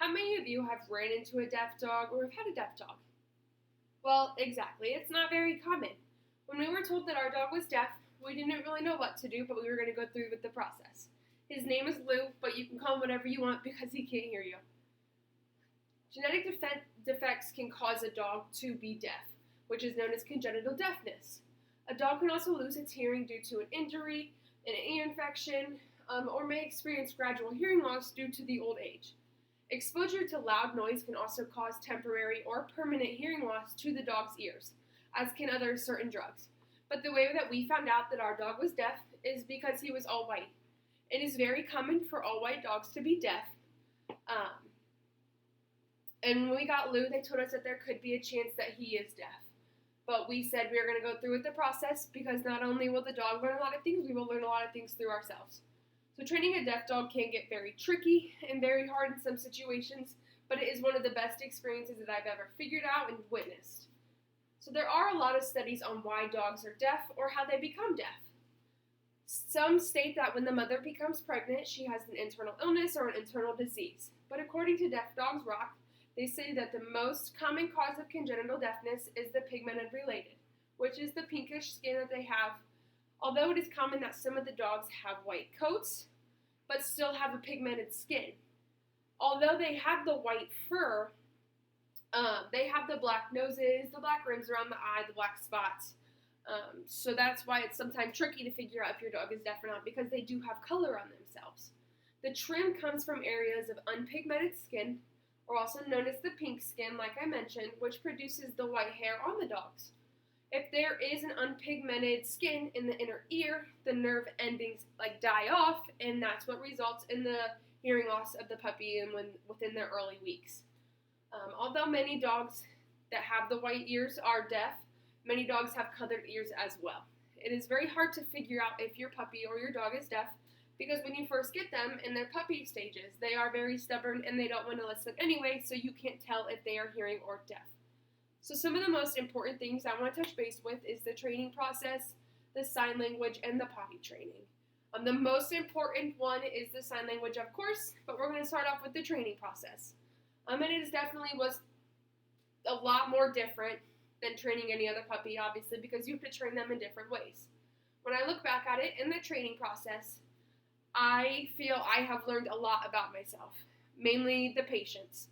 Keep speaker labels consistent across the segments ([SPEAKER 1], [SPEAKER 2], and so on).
[SPEAKER 1] How many of you have ran into a deaf dog or have had a deaf dog? Well, exactly. It's not very common. When we were told that our dog was deaf, we didn't really know what to do, but we were going to go through with the process. His name is Lou, but you can call him whatever you want because he can't hear you. Genetic defects can cause a dog to be deaf, which is known as congenital deafness. A dog can also lose its hearing due to an injury, an ear infection, or may experience gradual hearing loss due to the old age. Exposure to loud noise can also cause temporary or permanent hearing loss to the dog's ears, as can other certain drugs. But the way that we found out that our dog was deaf is because he was all white. It is very common for all white dogs to be deaf. And when we got Lou, they told us that there could be a chance that he is deaf. But we said we were going to go through with the process because not only will the dog learn a lot of things, we will learn a lot of things through ourselves. So training a deaf dog can get very tricky and very hard in some situations, but it is one of the best experiences that I've ever figured out and witnessed. So there are a lot of studies on why dogs are deaf or how they become deaf. Some state that when the mother becomes pregnant, she has an internal illness or an internal disease. But according to Deaf Dogs Rock, they say that the most common cause of congenital deafness is the pigmented related, which is the pinkish skin that they have. Although it is common that some of the dogs have white coats, but still have a pigmented skin. Although they have the white fur, they have the black noses, the black rims around the eye, the black spots. So that's why it's sometimes tricky to figure out if your dog is deaf or not, because they do have color on themselves. The trim comes from areas of unpigmented skin, or also known as the pink skin, like I mentioned, which produces the white hair on the dogs. If there is an unpigmented skin in the inner ear, the nerve endings die off, and that's what results in the hearing loss of the puppy and within their early weeks. Although many dogs that have the white ears are deaf, many dogs have colored ears as well. It is very hard to figure out if your puppy or your dog is deaf because when you first get them in their puppy stages, they are very stubborn and they don't want to listen anyway, so you can't tell if they are hearing or deaf. So some of the most important things I want to touch base with is the training process, the sign language, and the potty training. The most important one is the sign language, of course, but we're going to start off with the training process. And it is definitely was a lot more different than training any other puppy, obviously, because you have to train them in different ways. When I look back at it in the training process, I feel I have learned a lot about myself, mainly the patience.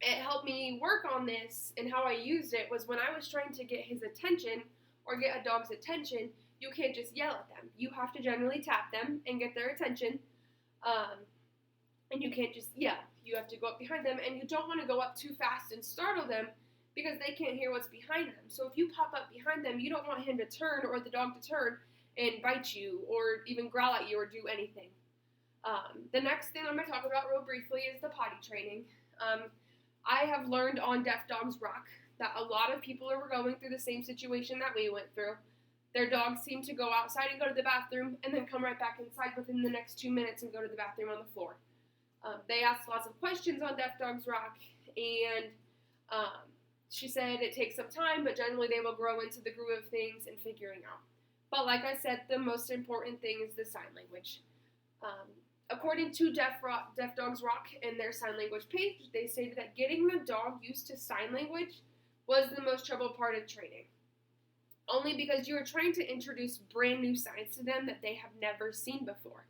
[SPEAKER 1] It helped me work on this, and how I used it was when I was trying to get his attention or get a dog's attention, you can't just yell at them. You have to generally tap them and get their attention, and you can't just yell. You have to go up behind them, and you don't want to go up too fast and startle them because they can't hear what's behind them. So if you pop up behind them, you don't want him to turn or the dog to turn and bite you or even growl at you or do anything. The next thing I'm going to talk about real briefly is the potty training. I have learned on Deaf Dogs Rock that a lot of people are going through the same situation that we went through. Their dogs seem to go outside and go to the bathroom and then come right back inside within the next 2 minutes and go to the bathroom on the floor. They asked lots of questions on Deaf Dogs Rock, and she said it takes some time, but generally they will grow into the groove of things and figuring out. But like I said, the most important thing is the sign language. According to Deaf Dogs Rock and their sign language page, they stated that getting the dog used to sign language was the most trouble part of training. Only because you are trying to introduce brand new signs to them that they have never seen before.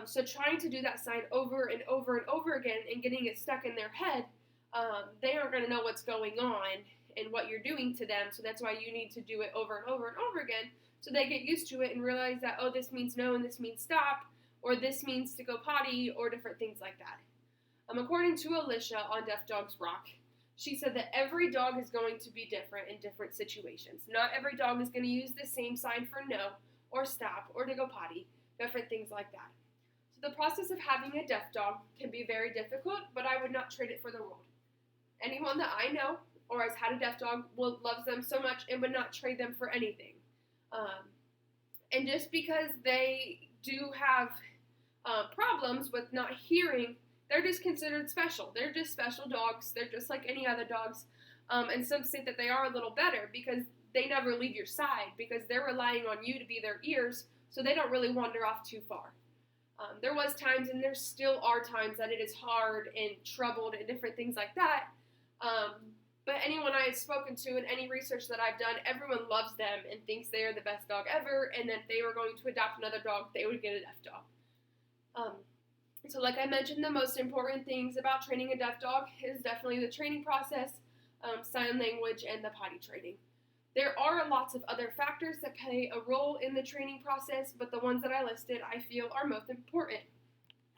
[SPEAKER 1] So trying to do that sign over and over and over again and getting it stuck in their head, they aren't going to know what's going on and what you're doing to them. So that's why you need to do it over and over and over again so they get used to it and realize that, oh, this means no and this means stop, or this means to go potty, or different things like that. According to Alicia on Deaf Dogs Rock, she said that every dog is going to be different in different situations. Not every dog is going to use the same sign for no, or stop, or to go potty, different things like that. So the process of having a deaf dog can be very difficult, but I would not trade it for the world. Anyone that I know or has had a deaf dog loves them so much and would not trade them for anything. And just because they do have problems with not hearing, they're just considered special. They're just special dogs. They're just like any other dogs. And some say that they are a little better because they never leave your side because they're relying on you to be their ears, so they don't really wander off too far. There was times, and there still are times, that it is hard and troubled and different things like that. But anyone I have spoken to and any research that I've done, everyone loves them and thinks they are the best dog ever, and that if they were going to adopt another dog, they would get a deaf dog. So like I mentioned, the most important things about training a deaf dog is definitely the training process, sign language, and the potty training. There are lots of other factors that play a role in the training process, but the ones that I listed I feel are most important.